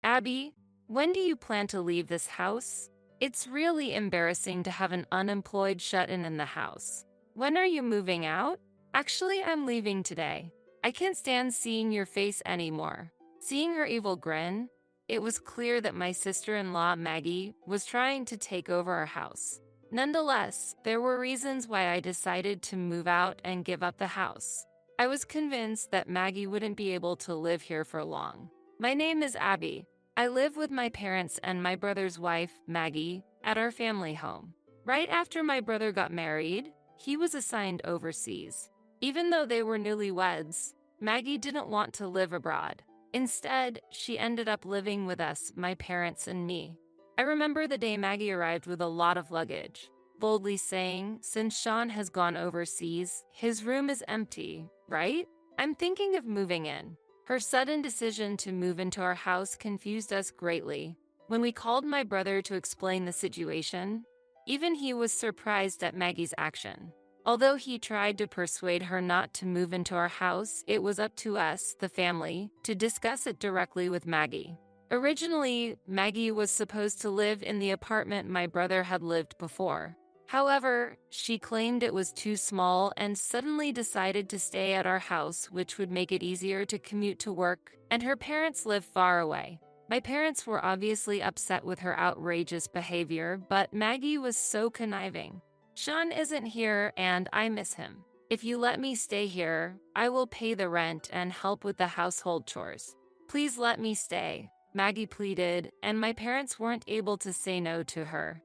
Abby, when do you plan to leave this house? It's really embarrassing to have an unemployed shut-in in the house. When are you moving out? Actually, I'm leaving today. I can't stand seeing your face anymore. Seeing her evil grin, it was clear that my sister-in-law, Maggie, was trying to take over our house. Nonetheless, there were reasons why I decided to move out and give up the house. I was convinced that Maggie wouldn't be able to live here for long. My name is Abby. I live with my parents and my brother's wife, Maggie, at our family home. Right after my brother got married, he was assigned overseas. Even though they were newlyweds, Maggie didn't want to live abroad. Instead, she ended up living with us, my parents and me. I remember the day Maggie arrived with a lot of luggage, boldly saying, "Since Sean has gone overseas, his room is empty, right? I'm thinking of moving in." Her sudden decision to move into our house confused us greatly. When we called my brother to explain the situation, even he was surprised at Maggie's action. Although he tried to persuade her not to move into our house, it was up to us, the family, to discuss it directly with Maggie. Originally, Maggie was supposed to live in the apartment my brother had lived before. However, she claimed it was too small and suddenly decided to stay at our house, which would make it easier to commute to work, and her parents live far away. My parents were obviously upset with her outrageous behavior, but Maggie was so conniving. "Sean isn't here and I miss him. If you let me stay here, I will pay the rent and help with the household chores. Please let me stay," Maggie pleaded, and my parents weren't able to say no to her.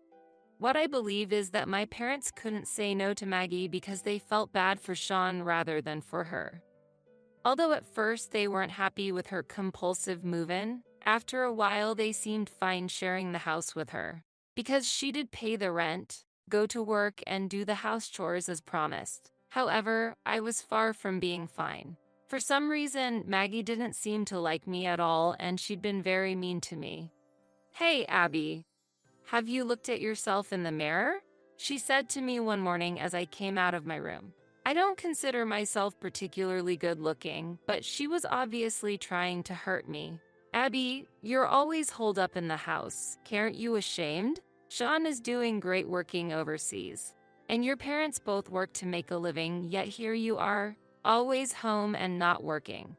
What I believe is that my parents couldn't say no to Maggie because they felt bad for Sean rather than for her. Although at first they weren't happy with her compulsive move-in, after a while they seemed fine sharing the house with her. Because she did pay the rent, go to work, and do the house chores as promised. However, I was far from being fine. For some reason, Maggie didn't seem to like me at all, and she'd been very mean to me. "Hey, Abby. Have you looked at yourself in the mirror?" she said to me one morning as I came out of my room. I don't consider myself particularly good looking, but she was obviously trying to hurt me. "Abby, you're always holed up in the house. Aren't you ashamed? Sean is doing great working overseas. And your parents both work to make a living, yet here you are, always home and not working.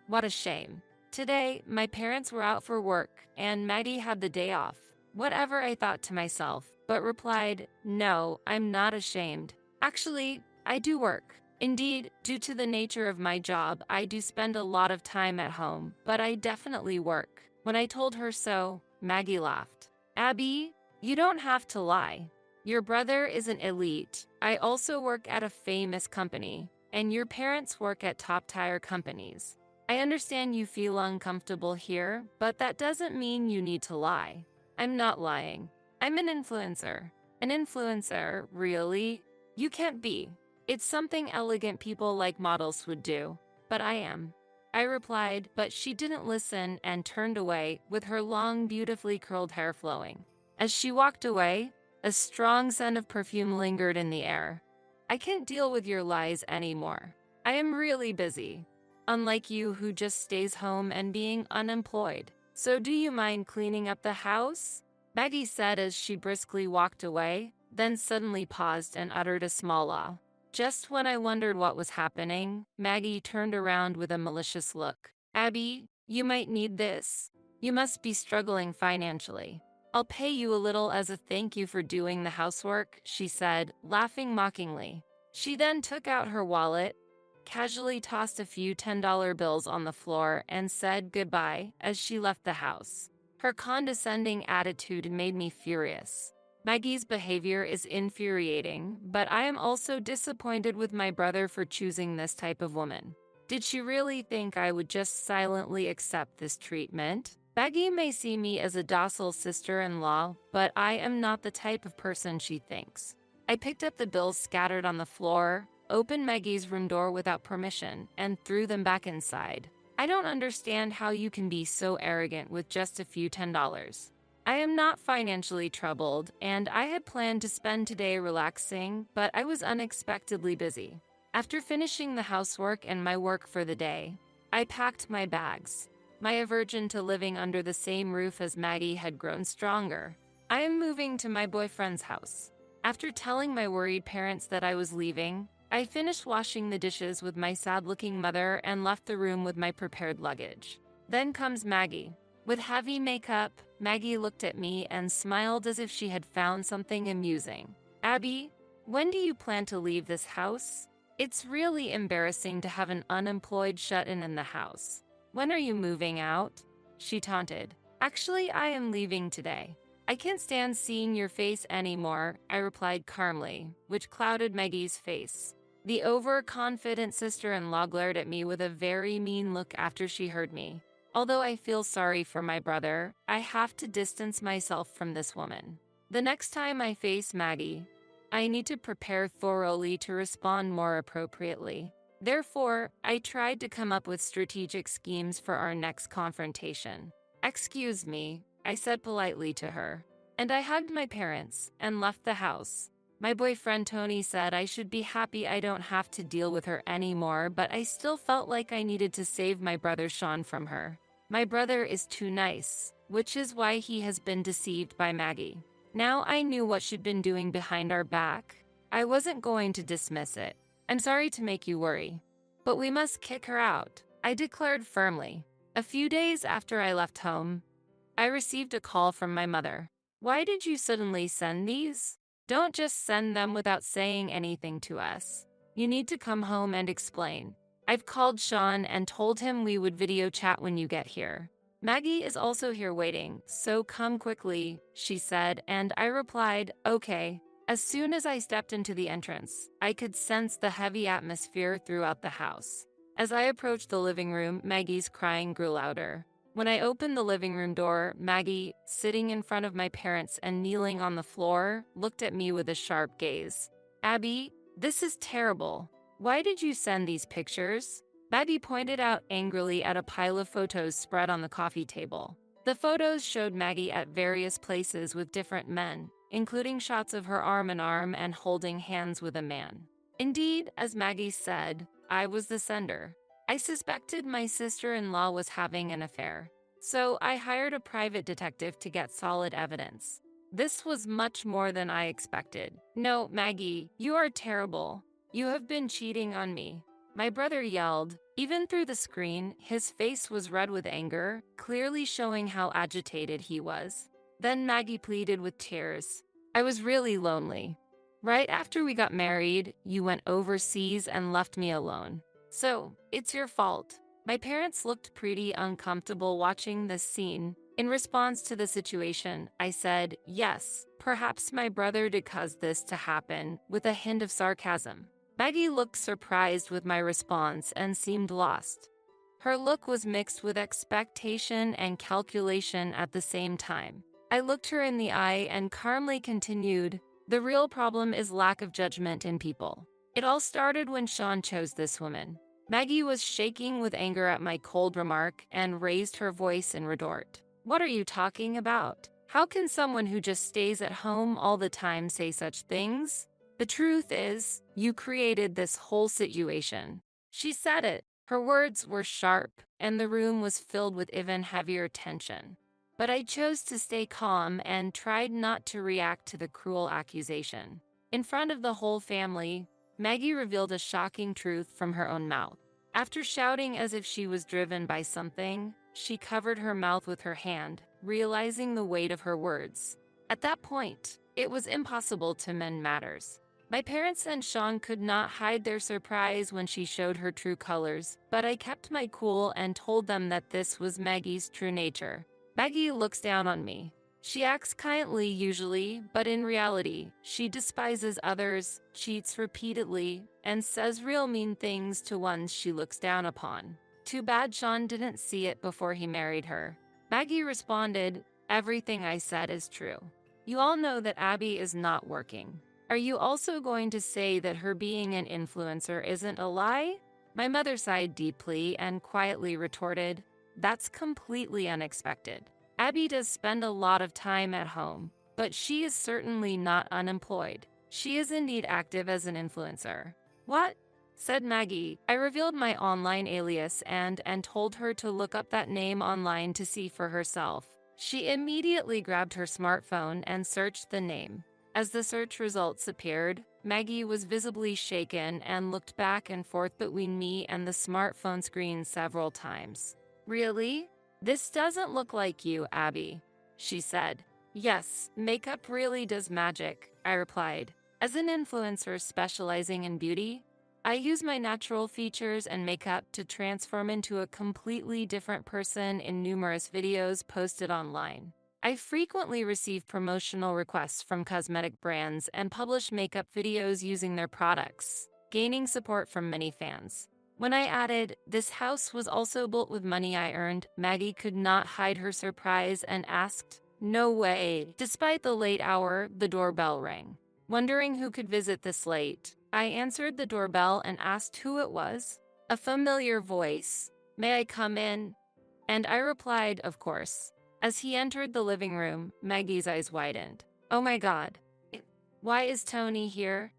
What a shame." Today, my parents were out for work, and Maggie had the day off. Whatever, I thought to myself, but replied, "No, I'm not ashamed. Actually, I do work. Indeed, due to the nature of my job, I do spend a lot of time at home, but I definitely work." When I told her so, Maggie laughed. "Abby, you don't have to lie. Your brother is an elite. I also work at a famous company, and your parents work at top-tier companies. I understand you feel uncomfortable here, but that doesn't mean you need to lie." "I'm not lying. I'm an influencer." "An influencer? Really? You can't be. It's something elegant people like models would do." "But I am," I replied, but she didn't listen and turned away with her long, beautifully curled hair flowing. As she walked away, a strong scent of perfume lingered in the air. "I can't deal with your lies anymore. I am really busy. Unlike you who just stays home and being unemployed. So do you mind cleaning up the house?" Maggie said as she briskly walked away, then suddenly paused and uttered a small ah. Just when I wondered what was happening, Maggie turned around with a malicious look. "Abby, you might need this. You must be struggling financially. I'll pay you a little as a thank you for doing the housework," she said, laughing mockingly. She then took out her wallet, casually tossed a few $10 bills on the floor, and said goodbye as she left the house. Her condescending attitude made me furious. Maggie's behavior is infuriating, but I am also disappointed with my brother for choosing this type of woman. Did she really think I would just silently accept this treatment? Maggie may see me as a docile sister-in-law, but I am not the type of person she thinks. I picked up the bills scattered on the floor, opened Maggie's room door without permission, and threw them back inside. I don't understand how you can be so arrogant with just a few $10. I am not financially troubled, and I had planned to spend today relaxing, but I was unexpectedly busy. After finishing the housework and my work for the day, I packed my bags. My aversion to living under the same roof as Maggie had grown stronger. I am moving to my boyfriend's house. After telling my worried parents that I was leaving, I finished washing the dishes with my sad-looking mother and left the room with my prepared luggage. Then comes Maggie. With heavy makeup, Maggie looked at me and smiled as if she had found something amusing. "Abby, when do you plan to leave this house? It's really embarrassing to have an unemployed shut-in in the house. When are you moving out?" she taunted. "Actually, I am leaving today. I can't stand seeing your face anymore," I replied calmly, which clouded Maggie's face. The overconfident sister-in-law glared at me with a very mean look after she heard me. Although I feel sorry for my brother, I have to distance myself from this woman. The next time I face Maggie, I need to prepare thoroughly to respond more appropriately. Therefore, I tried to come up with strategic schemes for our next confrontation. "Excuse me," I said politely to her, and I hugged my parents and left the house. My boyfriend Tony said I should be happy I don't have to deal with her anymore, but I still felt like I needed to save my brother Sean from her. My brother is too nice, which is why he has been deceived by Maggie. Now I knew what she'd been doing behind our back. I wasn't going to dismiss it. "I'm sorry to make you worry, but we must kick her out," I declared firmly. A few days after I left home, I received a call from my mother. "Why did you suddenly send these? Don't just send them without saying anything to us. You need to come home and explain. I've called Sean and told him we would video chat when you get here. Maggie is also here waiting, so come quickly," she said, and I replied, "Okay." As soon as I stepped into the entrance, I could sense the heavy atmosphere throughout the house. As I approached the living room, Maggie's crying grew louder. When I opened the living room door, Maggie, sitting in front of my parents and kneeling on the floor, looked at me with a sharp gaze. "Abby, this is terrible. Why did you send these pictures?" Maggie pointed out angrily at a pile of photos spread on the coffee table. The photos showed Maggie at various places with different men, including shots of her arm in arm and holding hands with a man. Indeed, as Maggie said, I was the sender. I suspected my sister-in-law was having an affair, so I hired a private detective to get solid evidence. This was much more than I expected. "No, Maggie, you are terrible. You have been cheating on me," my brother yelled. Even through the screen, his face was red with anger, clearly showing how agitated he was. Then Maggie pleaded with tears. "I was really lonely. Right after we got married, you went overseas and left me alone. So, it's your fault." My parents looked pretty uncomfortable watching this scene. In response to the situation, I said, "Yes, perhaps my brother did cause this to happen," with a hint of sarcasm. Maggie looked surprised with my response and seemed lost. Her look was mixed with expectation and calculation at the same time. I looked her in the eye and calmly continued, "The real problem is lack of judgment in people. It all started when Sean chose this woman." Maggie was shaking with anger at my cold remark and raised her voice in retort. "What are you talking about? How can someone who just stays at home all the time say such things? The truth is, you created this whole situation." She said it. Her words were sharp, and the room was filled with even heavier tension. But I chose to stay calm and tried not to react to the cruel accusation. In front of the whole family, Maggie revealed a shocking truth from her own mouth. After shouting as if she was driven by something, she covered her mouth with her hand, realizing the weight of her words. At that point, it was impossible to mend matters. My parents and Sean could not hide their surprise when she showed her true colors, but I kept my cool and told them that this was Maggie's true nature. Maggie looks down on me. She acts kindly usually, but in reality, she despises others, cheats repeatedly, and says real mean things to ones she looks down upon. Too bad Sean didn't see it before he married her. Maggie responded, "Everything I said is true. You all know that Abby is not working. Are you also going to say that her being an influencer isn't a lie?" My mother sighed deeply and quietly retorted, "That's completely unexpected. Abby does spend a lot of time at home, but she is certainly not unemployed. She is indeed active as an influencer." "What? said Maggie. I revealed my online alias and told her to look up that name online to see for herself. She immediately grabbed her smartphone and searched the name. As the search results appeared, Maggie was visibly shaken and looked back and forth between me and the smartphone screen several times. "Really? This doesn't look like you, Abby," she said. "Yes, makeup really does magic," I replied. As an influencer specializing in beauty, I use my natural features and makeup to transform into a completely different person in numerous videos posted online. I frequently receive promotional requests from cosmetic brands and publish makeup videos using their products, gaining support from many fans. When I added, "This house was also built with money I earned," Maggie could not hide her surprise and asked, "No way." Despite the late hour, the doorbell rang. Wondering who could visit this late, I answered the doorbell and asked who it was. A familiar voice, "May I come in?" And I replied, "Of course." As he entered the living room, Maggie's eyes widened. "Oh my God. Why is Tony here?"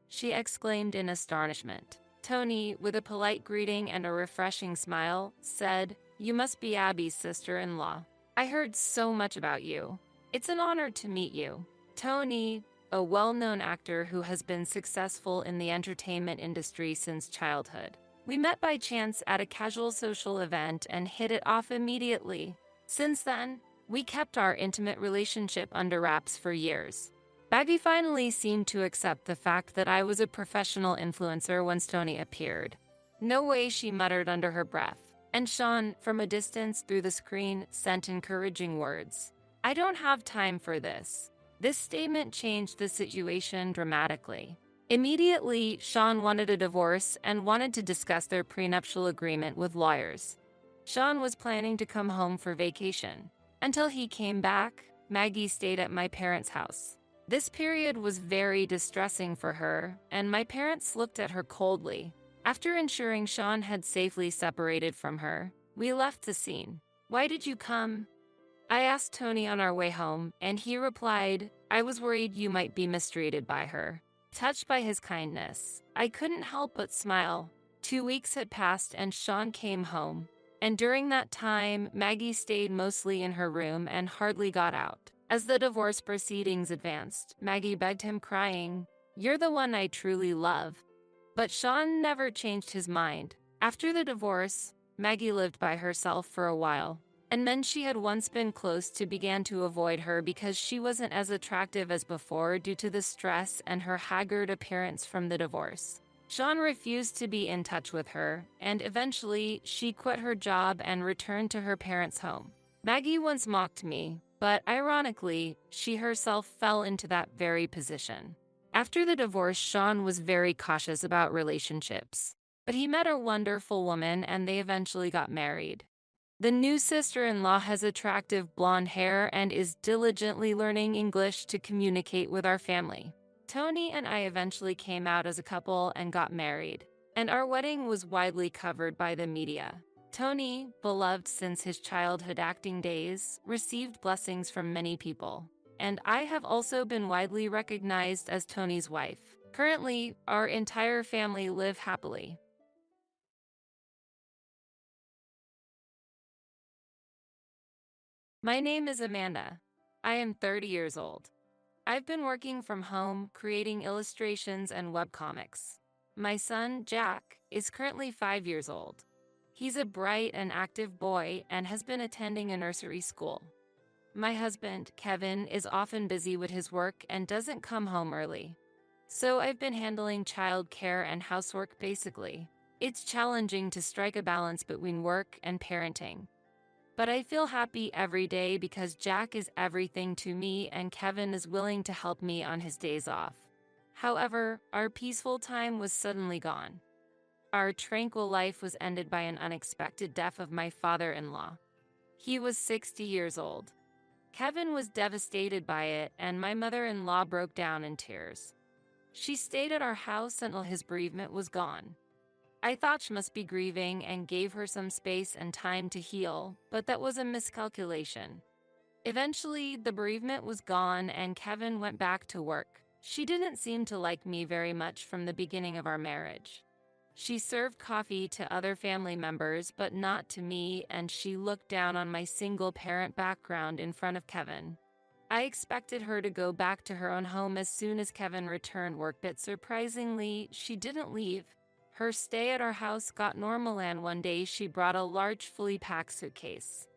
she exclaimed in astonishment. Tony, with a polite greeting and a refreshing smile, said, "You must be Abby's sister-in-law. I heard so much about you. It's an honor to meet you." Tony, a well-known actor who has been successful in the entertainment industry since childhood. We met by chance at a casual social event and hit it off immediately. Since then, we kept our intimate relationship under wraps for years. Maggie finally seemed to accept the fact that I was a professional influencer once Tony appeared. "No way," she muttered under her breath. And Sean, from a distance through the screen, sent encouraging words. "I don't have time for this." This statement changed the situation dramatically. Immediately, Sean wanted a divorce and wanted to discuss their prenuptial agreement with lawyers. Sean was planning to come home for vacation. Until he came back, Maggie stayed at my parents' house. This period was very distressing for her, and my parents looked at her coldly. After ensuring Sean had safely separated from her, we left the scene. "Why did you come?" I asked Tony on our way home, and he replied, "I was worried you might be mistreated by her." Touched by his kindness, I couldn't help but smile. 2 weeks had passed and Sean came home. And during that time, Maggie stayed mostly in her room and hardly got out. As the divorce proceedings advanced, Maggie begged him, crying, "You're the one I truly love." But Sean never changed his mind. After the divorce, Maggie lived by herself for a while. And men she had once been close to began to avoid her because she wasn't as attractive as before due to the stress and her haggard appearance from the divorce. Sean refused to be in touch with her, and eventually she quit her job and returned to her parents' home. Maggie once mocked me, but ironically, she herself fell into that very position. After the divorce, Sean was very cautious about relationships, but he met a wonderful woman and they eventually got married. The new sister-in-law has attractive blonde hair and is diligently learning English to communicate with our family. Tony and I eventually came out as a couple and got married, and our wedding was widely covered by the media. Tony, beloved since his childhood acting days, received blessings from many people, and I have also been widely recognized as Tony's wife. Currently, our entire family live happily. My name is Amanda. I am 30 years old. I've been working from home, creating illustrations and webcomics. My son, Jack, is currently 5 years old. He's a bright and active boy and has been attending a nursery school. My husband, Kevin, is often busy with his work and doesn't come home early. So I've been handling child care and housework basically. It's challenging to strike a balance between work and parenting. But I feel happy every day because Jack is everything to me and Kevin is willing to help me on his days off. However, our peaceful time was suddenly gone. Our tranquil life was ended by an unexpected death of my father-in-law. He was 60 years old. Kevin was devastated by it and my mother-in-law broke down in tears. She stayed at our house until his bereavement was gone. I thought she must be grieving and gave her some space and time to heal, but that was a miscalculation. Eventually, the bereavement was gone and Kevin went back to work. She didn't seem to like me very much from the beginning of our marriage. She served coffee to other family members, but not to me, and she looked down on my single-parent background in front of Kevin. I expected her to go back to her own home as soon as Kevin returned work, but surprisingly, she didn't leave. Her stay at our house got normal, and one day she brought a large, fully packed suitcase.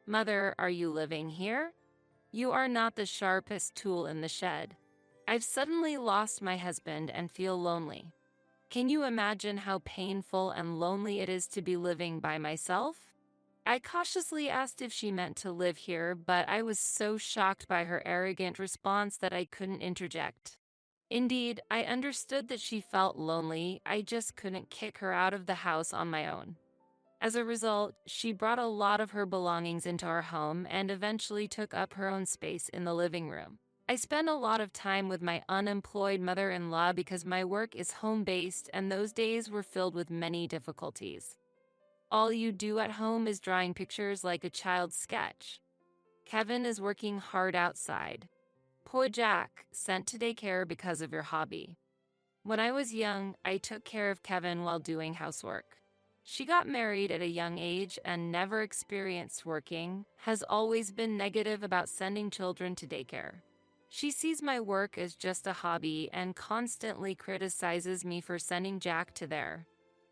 "Mother, are you living here? You are not the sharpest tool in the shed. I've suddenly lost my husband and feel lonely. Can you imagine how painful and lonely it is to be living by myself?" I cautiously asked if she meant to live here, but I was so shocked by her arrogant response that I couldn't interject. Indeed, I understood that she felt lonely. I just couldn't kick her out of the house on my own. As a result, she brought a lot of her belongings into our home and eventually took up her own space in the living room. I spent a lot of time with my unemployed mother-in-law because my work is home-based, and those days were filled with many difficulties. All you do at home is drawing pictures like a child's sketch. Kevin is working hard outside. Poor Jack, sent to daycare because of your hobby. When I was young, I took care of Kevin while doing housework. She got married at a young age and never experienced working, has always been negative about sending children to daycare. She sees my work as just a hobby and constantly criticizes me for sending Jack to there.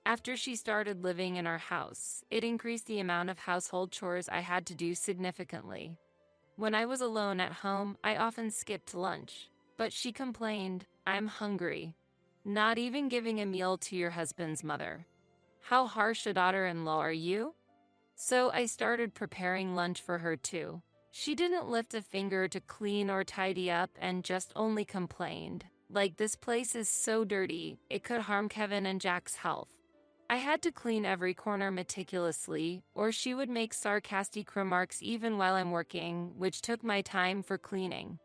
After she started living in our house, it increased the amount of household chores I had to do significantly. When I was alone at home, I often skipped lunch, but she complained, "I'm hungry." Not even giving a meal to your husband's mother. How harsh a daughter-in-law are you? So I started preparing lunch for her too. She didn't lift a finger to clean or tidy up and just only complained, like, "This place is so dirty, it could harm Kevin and Jack's health." I had to clean every corner meticulously, or she would make sarcastic remarks even while I'm working, which took my time for cleaning.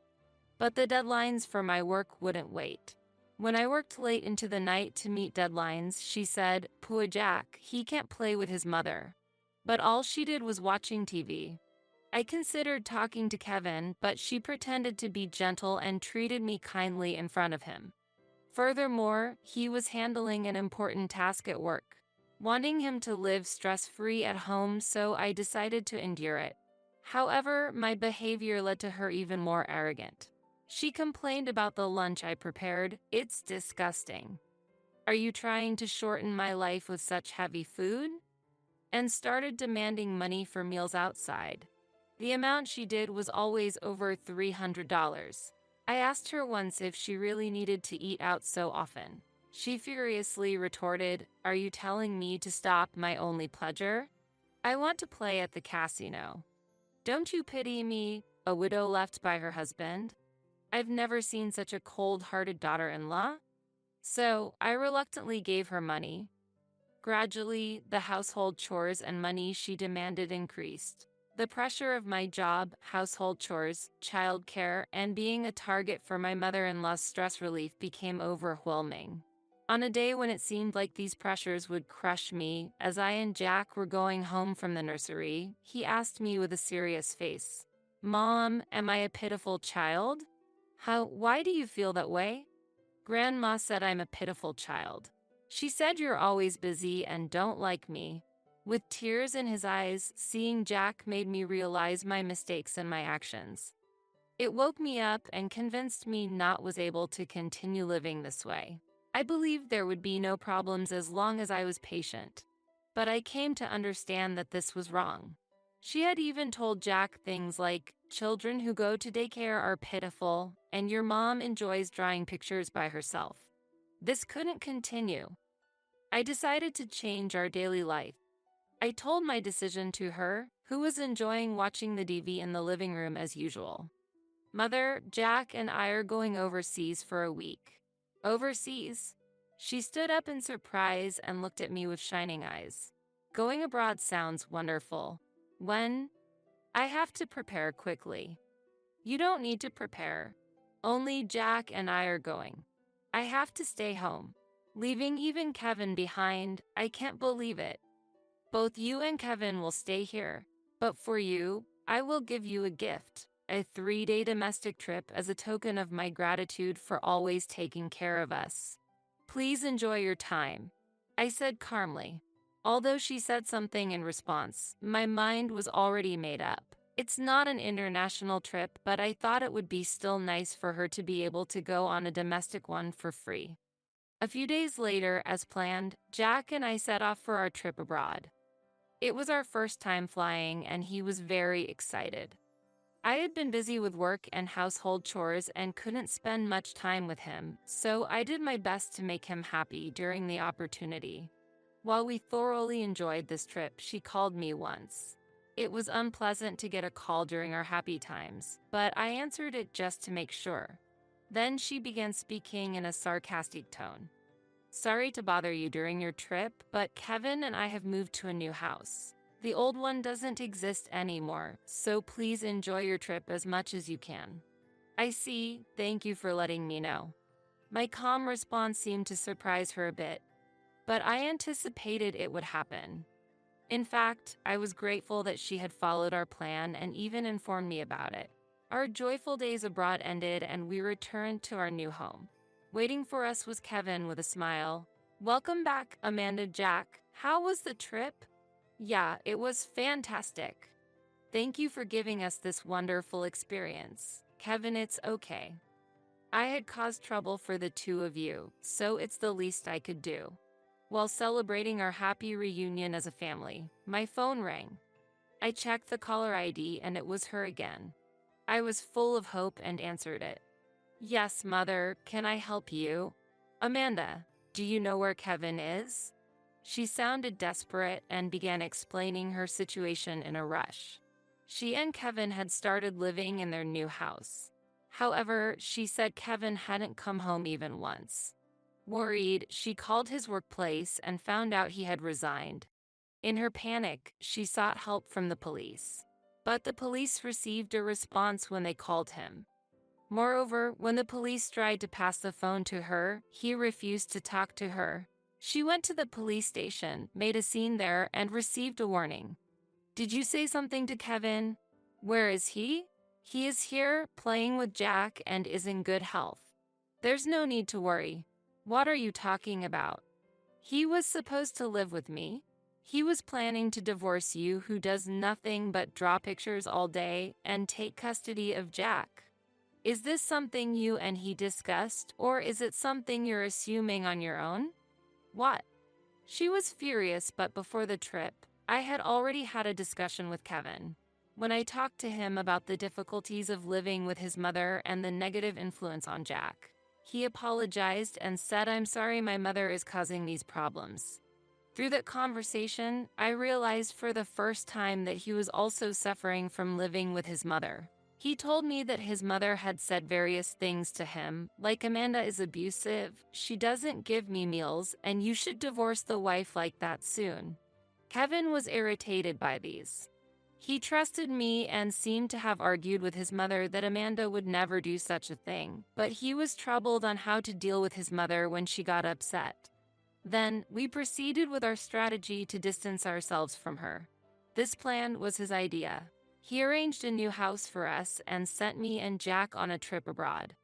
But the deadlines for my work wouldn't wait. When I worked late into the night to meet deadlines, she said, "Poor Jack, he can't play with his mother." But all she did was watching TV. I considered talking to Kevin, but she pretended to be gentle and treated me kindly in front of him. Furthermore, he was handling an important task at work, wanting him to live stress-free at home, so I decided to endure it. However, my behavior led to her even more arrogant. She complained about the lunch I prepared. "It's disgusting. Are you trying to shorten my life with such heavy food?" And started demanding money for meals outside. The amount she did was always over $300. I asked her once if she really needed to eat out so often. She furiously retorted, "Are you telling me to stop my only pleasure? I want to play at the casino. Don't you pity me, a widow left by her husband?" I've never seen such a cold-hearted daughter-in-law. So I reluctantly gave her money. Gradually, the household chores and money she demanded increased. The pressure of my job, household chores, childcare, and being a target for my mother-in-law's stress relief became overwhelming. On a day when it seemed like these pressures would crush me, as I and Jack were going home from the nursery, he asked me with a serious face, "Mom, am I a pitiful child? Why do you feel that way?" Grandma said I'm a pitiful child. She said you're always busy and don't like me. With tears in his eyes, seeing Jack made me realize my mistakes and my actions. It woke me up and convinced me not was able to continue living this way. I believed there would be no problems as long as I was patient. But I came to understand that this was wrong. She had even told Jack things like, "Children who go to daycare are pitiful, and your mom enjoys drawing pictures by herself." This couldn't continue. I decided to change our daily life. I told my decision to her, who was enjoying watching the TV in the living room as usual. "Mother, Jack and I are going overseas for a week." "Overseas?" She stood up in surprise and looked at me with shining eyes. "Going abroad sounds wonderful. When?" "I have to prepare quickly." "You don't need to prepare. Only Jack and I are going. I have to stay home. Leaving even Kevin behind, I can't believe it. Both you and Kevin will stay here. But for you, I will give you a gift, a 3-day domestic trip as a token of my gratitude for always taking care of us. Please enjoy your time." I said calmly. Although she said something in response, my mind was already made up. It's not an international trip, but I thought it would be still nice for her to be able to go on a domestic one for free. A few days later, as planned, Jack and I set off for our trip abroad. It was our first time flying, and he was very excited. I had been busy with work and household chores and couldn't spend much time with him, so I did my best to make him happy during the opportunity. While we thoroughly enjoyed this trip, she called me once. It was unpleasant to get a call during our happy times, but I answered it just to make sure. Then she began speaking in a sarcastic tone. Sorry to bother you during your trip, but Kevin and I have moved to a new house. The old one doesn't exist anymore, so please enjoy your trip as much as you can. I see, thank you for letting me know. My calm response seemed to surprise her a bit, but I anticipated it would happen. In fact, I was grateful that she had followed our plan and even informed me about it. Our joyful days abroad ended and we returned to our new home. Waiting for us was Kevin with a smile. Welcome back, Amanda. Jack. How was the trip? Yeah, it was fantastic. Thank you for giving us this wonderful experience. Kevin, it's okay. I had caused trouble for the two of you, so it's the least I could do. While celebrating our happy reunion as a family, my phone rang. I checked the caller ID and it was her again. I was full of hope and answered it. Yes, Mother, can I help you? Amanda, do you know where Kevin is? She sounded desperate and began explaining her situation in a rush. She and Kevin had started living in their new house. However, she said Kevin hadn't come home even once. Worried, she called his workplace and found out he had resigned. In her panic, she sought help from the police. But the police received a response when they called him. Moreover, when the police tried to pass the phone to her, he refused to talk to her. She went to the police station, made a scene there, and received a warning. Did you say something to Kevin? Where is he? He is here, playing with Jack, and is in good health. There's no need to worry. What are you talking about? He was supposed to live with me. He was planning to divorce you, who does nothing but draw pictures all day, and take custody of Jack. Is this something you and he discussed, or is it something you're assuming on your own? What? She was furious, but before the trip, I had already had a discussion with Kevin. When I talked to him about the difficulties of living with his mother and the negative influence on Jack, he apologized and said, I'm sorry my mother is causing these problems. Through that conversation, I realized for the first time that he was also suffering from living with his mother. He told me that his mother had said various things to him, like Amanda is abusive, she doesn't give me meals, and you should divorce the wife like that soon. Kevin was irritated by these. He trusted me and seemed to have argued with his mother that Amanda would never do such a thing, but he was troubled on how to deal with his mother when she got upset. Then, we proceeded with our strategy to distance ourselves from her. This plan was his idea. He arranged a new house for us and sent me and Jack on a trip abroad.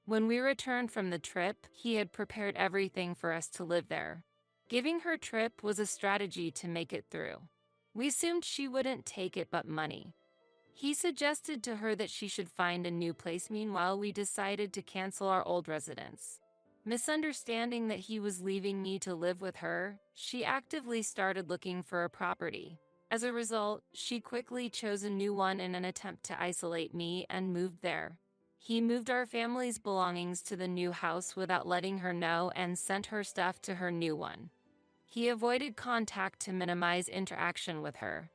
When we returned from the trip, he had prepared everything for us to live there. Giving her trip was a strategy to make it through. We assumed she wouldn't take it but money. He suggested to her that she should find a new place. Meanwhile, we decided to cancel our old residence. Misunderstanding that he was leaving me to live with her, she actively started looking for a property. As a result, she quickly chose a new one in an attempt to isolate me and moved there. He moved our family's belongings to the new house without letting her know and sent her stuff to her new one. He avoided contact to minimize interaction with her.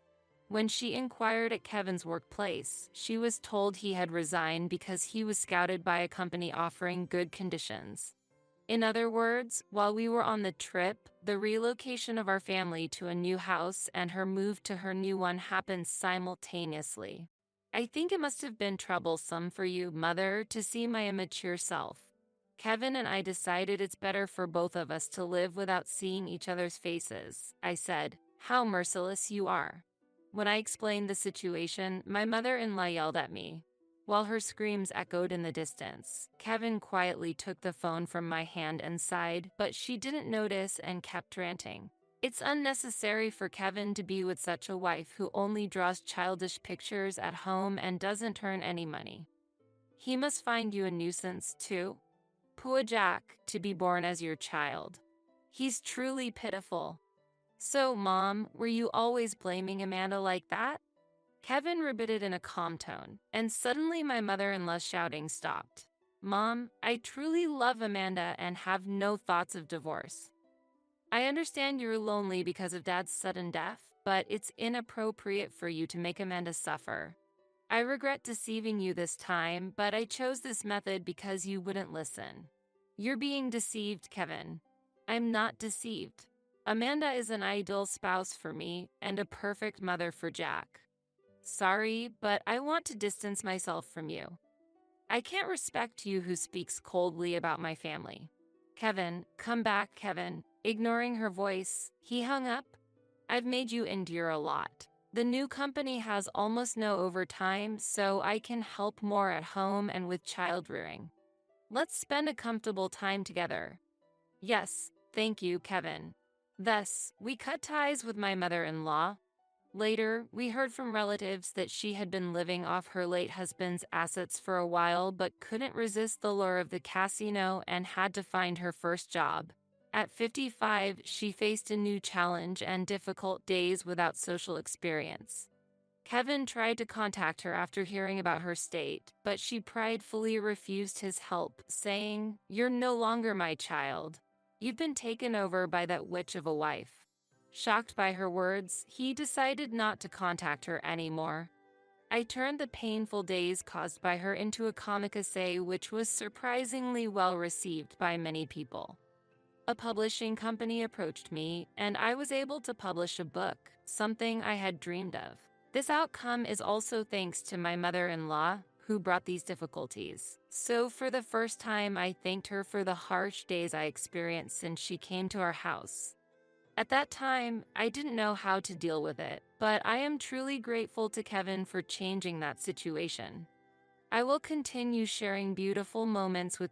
When she inquired at Kevin's workplace, she was told he had resigned because he was scouted by a company offering good conditions. In other words, while we were on the trip, the relocation of our family to a new house and her move to her new one happened simultaneously. I think it must have been troublesome for you, Mother, to see my immature self. Kevin and I decided it's better for both of us to live without seeing each other's faces. I said, how merciless you are. When I explained the situation, my mother-in-law yelled at me. While her screams echoed in the distance, Kevin quietly took the phone from my hand and sighed, but she didn't notice and kept ranting. It's unnecessary for Kevin to be with such a wife who only draws childish pictures at home and doesn't earn any money. He must find you a nuisance, too. Poor Jack, to be born as your child. He's truly pitiful. So, Mom, were you always blaming Amanda like that? Kevin repeated in a calm tone, and suddenly my mother-in-law's shouting stopped. Mom, I truly love Amanda and have no thoughts of divorce. I understand you're lonely because of Dad's sudden death, but it's inappropriate for you to make Amanda suffer. I regret deceiving you this time, but I chose this method because you wouldn't listen. You're being deceived, Kevin. I'm not deceived. Amanda is an ideal spouse for me and a perfect mother for Jack. Sorry, but I want to distance myself from you. I can't respect you who speaks coldly about my family. Kevin, come back, Kevin. Ignoring her voice, he hung up. I've made you endure a lot. The new company has almost no overtime, so I can help more at home and with child rearing. Let's spend a comfortable time together. Yes, thank you, Kevin. Thus, we cut ties with my mother-in-law. Later, we heard from relatives that she had been living off her late husband's assets for a while but couldn't resist the lure of the casino and had to find her first job. At 55, she faced a new challenge and difficult days without social experience. Kevin tried to contact her after hearing about her state, but she pridefully refused his help, saying, "You're no longer my child. You've been taken over by that witch of a wife." Shocked by her words, he decided not to contact her anymore. I turned the painful days caused by her into a comic essay which was surprisingly well received by many people. A publishing company approached me, and I was able to publish a book, something I had dreamed of. This outcome is also thanks to my mother-in-law, who brought these difficulties. So for the first time, I thanked her for the harsh days I experienced since she came to our house. At that time, I didn't know how to deal with it, but I am truly grateful to Kevin for changing that situation. I will continue sharing beautiful moments with